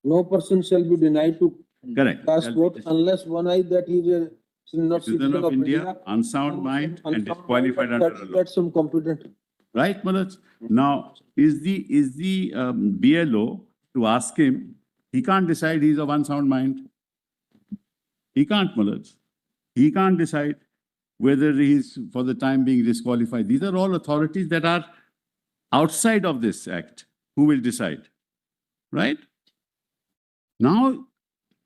No person shall be denied to Correct. cast vote unless one eye that he is not Citizen of India, unsound mind and disqualified under the law. That's incompetent. Right, Manoj? Now, is the BLO to ask him, he can't decide he's of unsound mind. He can't, Manoj. He can't decide whether he's for the time being disqualified. These are all authorities that are outside of this act. Who will decide? Right? Now,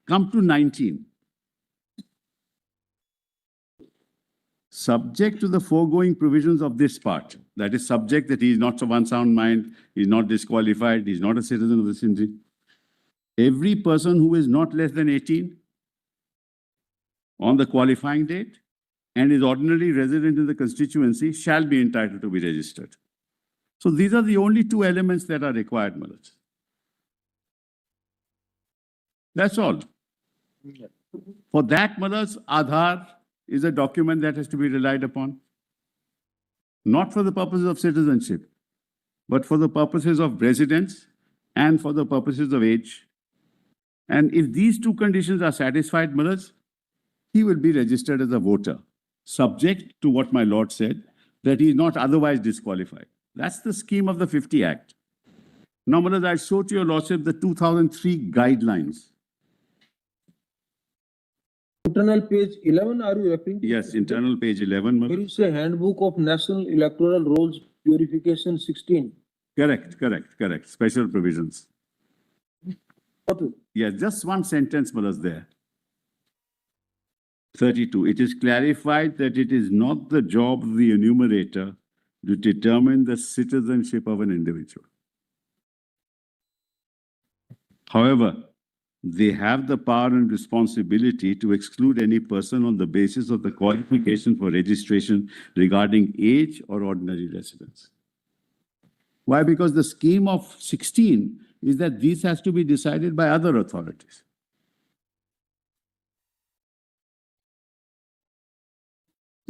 come to 19. Subject to the foregoing provisions of this part, that is subject that he is not of unsound mind, he is not disqualified, he is not a citizen of the country. Every person who is not less than 18 on the qualifying date and is ordinarily resident in the constituency shall be entitled to be registered. So these are the only two elements that are required, Malaj. That's all. For that, Malaj, Aadhaar is a document that has to be relied upon. Not for the purposes of citizenship, but for the purposes of residence and for the purposes of age. And if these two conditions are satisfied, Malaj, he will be registered as a voter, subject to what my Lord said, that he is not otherwise disqualified. That's the scheme of the 50 Act. Now, Malaj, I show to your Lordship the 2003 guidelines. Internal page 11, are you referring to? Yes, internal page 11. Here you say Handbook of National Electoral Rolls Purification 16. Correct. Special provisions. Okay. Yes, just one sentence was there. 32. It is clarified that it is not the job of the enumerator to determine the citizenship of an individual. However, they have the power and responsibility to exclude any person on the basis of the qualification for registration regarding age or ordinary residence. Why? Because the scheme of 16 is that this has to be decided by other authorities.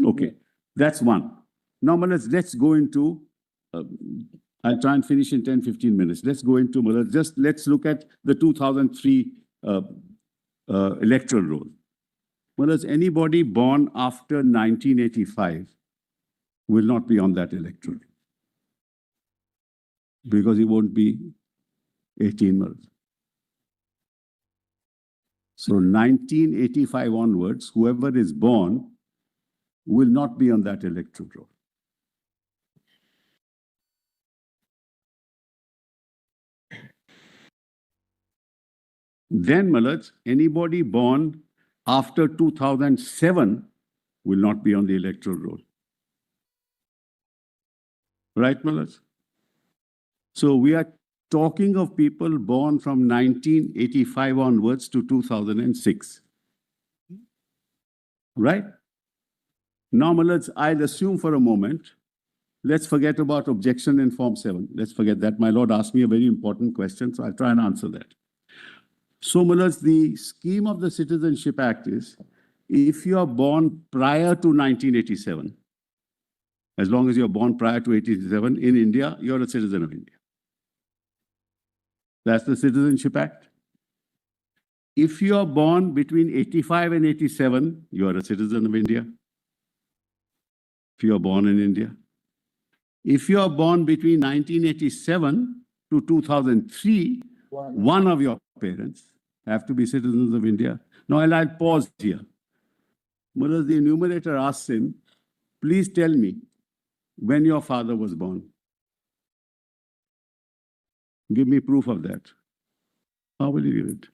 Okay, that's one. Now, let's go into, I'll try and finish in 10-15 minutes. Let's go into, let's look at the 2003 electoral roll. Anybody born after 1985 will not be on that electoral because he won't be 18 months. So 1985 onwards, whoever is born will not be on that electoral roll. Then, Malaj, anybody born after 2007 will not be on the electoral roll. Right, Malaj? So we are talking of people born from 1985 onwards to 2006. Right? Now, Malaj, I'll assume for a moment, let's forget about objection in Form 7. Let's forget that. My Lord asked me a very important question, so I'll try and answer that. So, Malaj, the scheme of the Citizenship Act is, if you are born prior to 1987, as long as you're born prior to 1987 in India, you're a citizen of India. That's the Citizenship Act. If you are born between 85 and 87, you are a citizen of India. If you are born in India. If you are born between 1987 to 2003, one of your parents have to be citizens of India. Now, I'll pause here. Mullah, the enumerator asks him, please tell me when your father was born. Give me proof of that. How will you give it?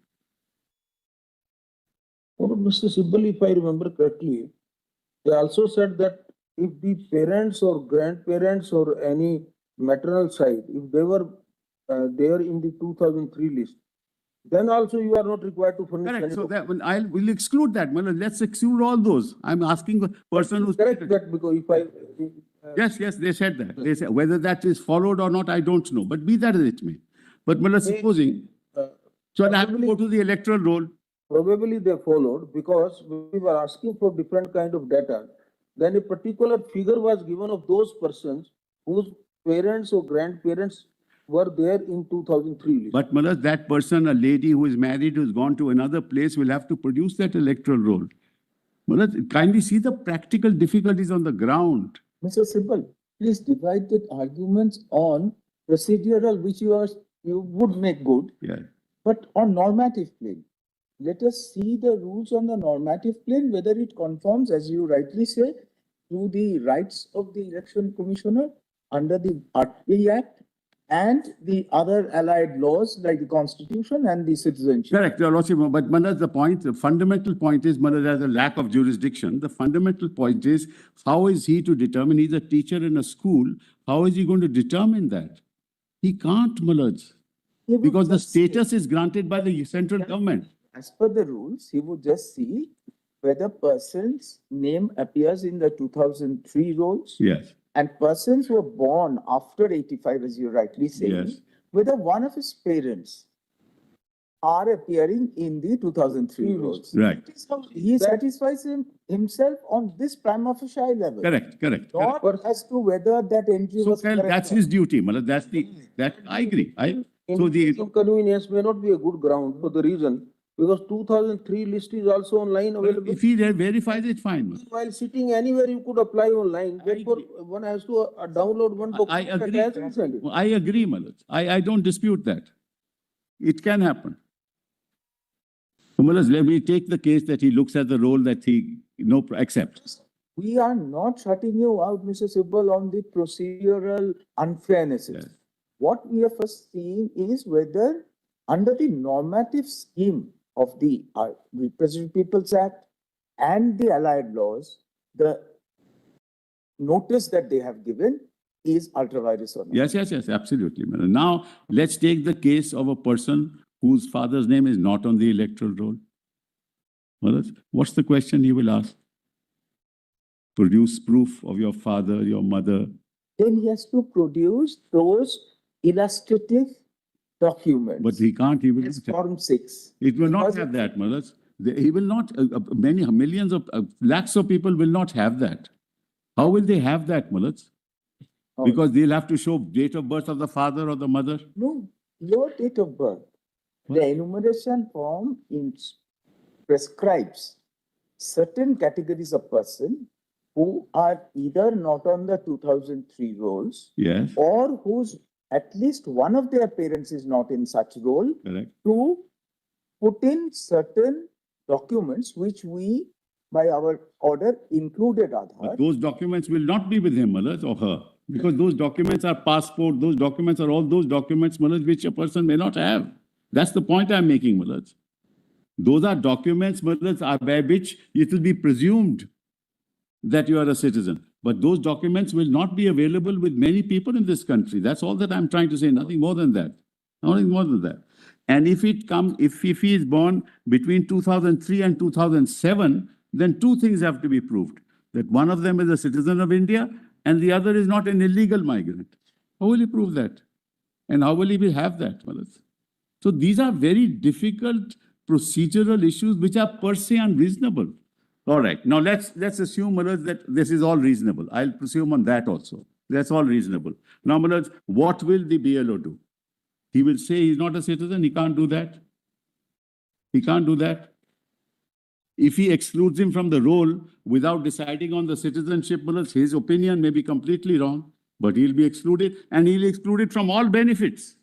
Oh, Mr. Sibal, if I remember correctly, they also said that if the parents or grandparents or any maternal side, if they were there in the 2003 list, then also you are not required to furnish. Correct. So that will exclude that. Well, let's exclude all those. I'm asking the person who's correct that, because if I yes, they said that. They said whether that is followed or not, I don't know. But be that as it may. But supposing, so I have to go to the electoral roll. Probably they followed, because we were asking for different kind of data. Then a particular figure was given of those persons whose parents or grandparents were there in 2003 list. But Maharaj, that person, a lady who is married, who's gone to another place, will have to produce that electoral roll. Maharaj, kindly see the practical difficulties on the ground. Mr. Sibal, please divide the arguments on procedural, which you would make good, Yeah. but on normative plane. Let us see the rules on the normative plane, whether it conforms, as you rightly say, to the rights of the election commissioner under the Aapke Act and the other allied laws like the Constitution and the citizenship. Correct, Your Lordship. But Maharaj, the fundamental point is, Maharaj, there's a lack of jurisdiction. The fundamental point is, how is he to determine? He's a teacher in a school. How is he going to determine that? He can't, Maharaj, He would because the just see- status is granted by the central government. As per the rules, he would just see whether person's name appears in the 2003 rolls Yes. and persons who were born after 85, as you rightly say, Yes. whether one of his parents are appearing in the 2003 rolls. Right. That is how he satisfies himself on this prima facie level. Correct, correct. Not as to whether that entry So was correct. that's his duty, Maharaj. That I agree. So the Inconvenience may not be a good ground for the reason, because 2003 list is also online available. if he verifies it, fine. Maharaj. While sitting anywhere, you could apply online. Therefore, one has to download one I document agree. attach and send it. I agree, Maharaj. I don't dispute that. It can happen. So, Maharaj, let me take the case that he looks at the role that he accepts. We are not shutting you out, Mr. Sibal, on the procedural unfairnesses. Yes. What we are first seeing is whether under the normative scheme of the Representative People's Act and the allied laws, the notice that they have given is ultra vires or not. Yes, absolutely, Maharaj. Now, let's take the case of a person whose father's name is not on the electoral roll. Maharaj, what's the question he will ask? Produce proof of your father, your mother. Then he has to produce those illustrative documents. But he can't, he will It's not. Form 6. It will not Because have that, Maharaj. He will not, many millions of, lakhs of people will not have that. How will they have that, Maharaj? How? Because they'll have to show date of birth of the father or the mother. No, your date of birth. The enumeration form prescribes certain categories of person who are either not on the 2003 rolls Yes, or whose at least one of their parents is not in such role, correct. to put in certain documents which we, by our order, included But Aadhaar. those documents will not be with him, Maharaj, or her. Because those documents are passport, those documents are all those documents, Maharaj, which a person may not have. That's the point I'm making, Maharaj. Those are documents, Maharaj, by which it will be presumed that you are a citizen. But those documents will not be available with many people in this country. That's all that I'm trying to say, nothing more than that. Nothing more than that. And if he is born between 2003 and 2007, then two things have to be proved. That one of them is a citizen of India and the other is not an illegal migrant. How will he prove that? And how will he have that, Maharaj? So these are very difficult procedural issues which are per se unreasonable. All right. Now let's assume, Maharaj, that this is all reasonable. I'll presume on that also. That's all reasonable. Now, Maharaj, what will the BLO do? He will say he's not a citizen. He can't do that. He can't do that. If he excludes him from the roll without deciding on the citizenship, Maharaj, his opinion may be completely wrong, but he'll be excluded, and he'll be excluded from all benefits.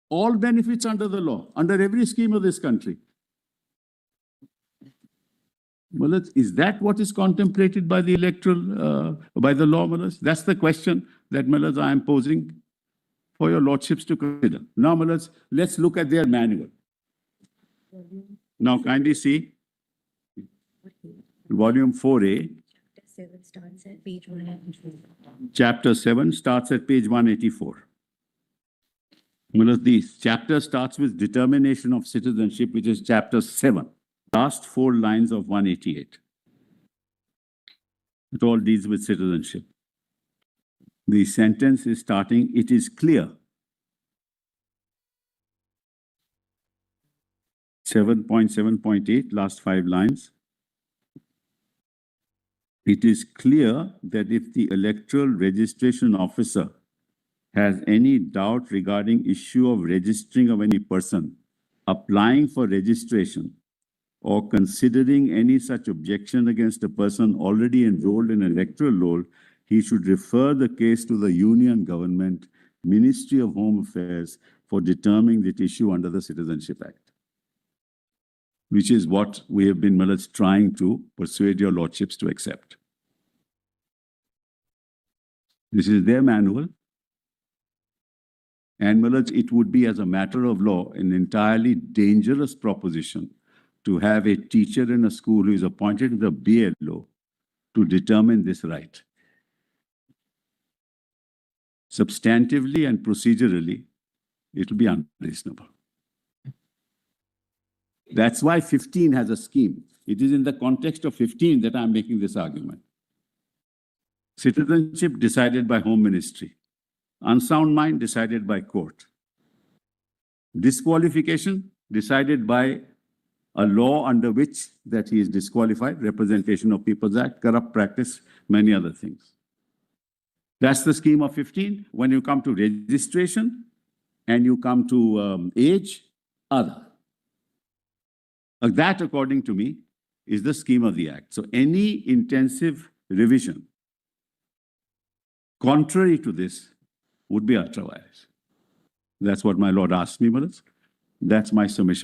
All benefits under the law, under every scheme of this country. Maharaj, is that what is contemplated by the by the law, Maharaj? That's the question that, Maharaj, I am posing for your lordships to consider. Now, Maharaj, let's look at their manual. Now, kindly see volume 4A. Chapter 7 starts at page 184. Maharaj, this chapter starts with determination of citizenship, which is chapter 7. Last 4 lines of 188. It all deals with citizenship. The sentence is starting, it is clear. 7.7.8, last 5 lines. It is clear that if the electoral registration officer has any doubt regarding issue of registering of any person applying for registration or considering any such objection against a person already enrolled in electoral roll, he should refer the case to the Union Government, Ministry of Home Affairs, for determining that issue under the Citizenship Act, which is what we have been trying to persuade your lordships to accept. This is their manual. And it would be, as a matter of law, an entirely dangerous proposition to have a teacher in a school who is appointed to the BLO to determine this right. Substantively and procedurally, it will be unreasonable. That's why 15 has a scheme. It is in the context of 15 that I'm making this argument. Citizenship decided by Home Ministry. Unsound mind decided by court. Disqualification decided by a law under which that he is disqualified, Representation of People's Act, corrupt practice, many other things. That's the scheme of 15. When you come to registration and you come to age, other. That, according to me, is the scheme of the Act. So any intensive revision contrary to this would be ultra-wise. That's what my lord asked me, Maharaj. That's my submission.